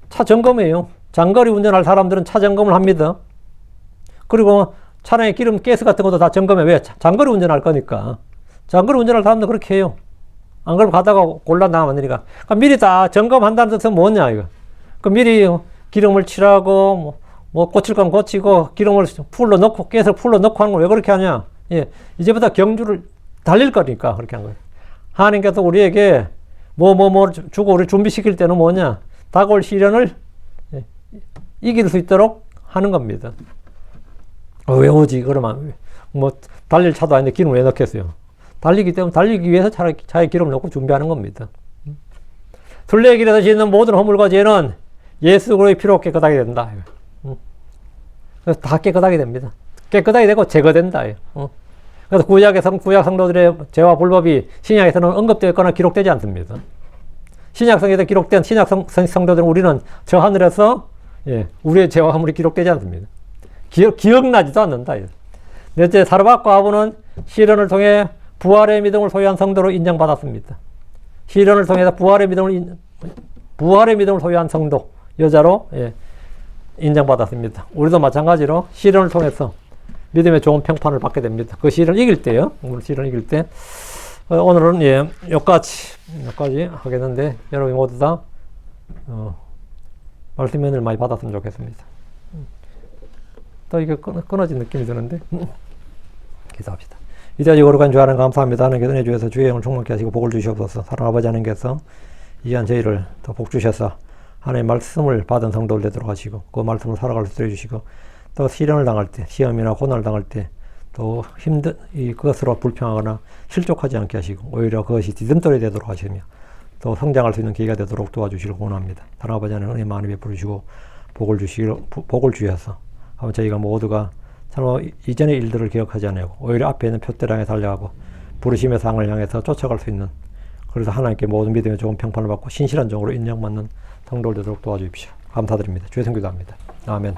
차 점검해요. 장거리 운전할 사람들은 차 점검을 합니다. 그리고 차량에 기름, 가스 같은 것도 다 점검해. 왜? 장거리 운전할 거니까. 장거리 운전할 사람도 그렇게 해요. 안 그러면 가다가 곤란나가면 안 되니까. 그러니까 미리 다 점검한다는 뜻은 뭐냐, 이거. 그 미리 기름을 칠하고, 뭐 고칠 건 고치고 기름을 풀로 넣고 가스를 풀로 넣고 하는 걸 왜 그렇게 하냐? 예, 이제부터 경주를 달릴 거니까 그렇게 한 거예요. 하나님께서 우리에게 뭐 주고 우리 준비시킬 때는 뭐냐? 다가올 시련을 예, 이길 수 있도록 하는 겁니다. 왜 오지? 그러면 뭐 달릴 차도 아닌데 기름 왜 넣겠어요? 달리기 때문에 달리기 위해서 차에 기름 넣고 준비하는 겁니다. 순례길에서 짓는 모든 허물과 죄는 예수 그리스도의 피로 깨끗하게 된다. 그래서 다 깨끗하게 됩니다. 깨끗하게 되고 제거된다. 그래서 구약 성도들의 죄와 불법이 신약에서는 언급되어 있거나 기록되지 않습니다. 신약 성경에 기록된 신약 성도들은 우리는 저 하늘에서 예, 우리의 죄와 허물이 기록되지 않습니다. 기억나지도 않는다. 넷째, 사르밧과 아부는 시련을 통해 부활의 믿음을 소유한 성도로 인정받았습니다. 시련을 통해서 부활의 믿음을 소유한 성도, 여자로 예, 인정받았습니다. 우리도 마찬가지로 시련을 통해서 믿음의 좋은 평판을 받게 됩니다. 그 시련을 이길 때요. 시련을 이길 때. 오늘은 예, 여기까지 하겠는데, 여러분 모두 다, 말씀 은혜를 많이 받았으면 좋겠습니다. 또 이게 끊어진 느낌이 드는데, 기도합시다. 이제 거룩한 주 하나님 감사합니다. 하나님께서 은혜 주셔서 주의 영을 충만케 하시고 복을 주시옵소서. 사랑하는 아버지 하나님께서 이한 저희를 더 복 주셔서 하나님의 말씀을 받은 성도를 되도록 하시고 그 말씀을 살아갈 수 있도록 해주시고 또 시련을 당할 때, 시험이나 고난을 당할 때 또 그것으로 불평하거나 실족하지 않게 하시고 오히려 그것이 디딤돌이 되도록 하시며 또 성장할 수 있는 기회가 되도록 도와주시길 원합니다. 하나님 아버지 하나님 은혜 많이 베풀어 주시고 복을 주셔서 아마 저희가 모두가 참 이전의 일들을 기억하지 않고 오히려 앞에 있는 표대를 향해 달려가고 부르심의 상을 향해서 쫓아갈 수 있는, 그래서 하나님께 모든 믿음의 좋은 평판을 받고 신실한 종으로 인정받는 성도를 되도록 도와주십시오. 감사드립니다. 주의 성기도합니다. 아멘.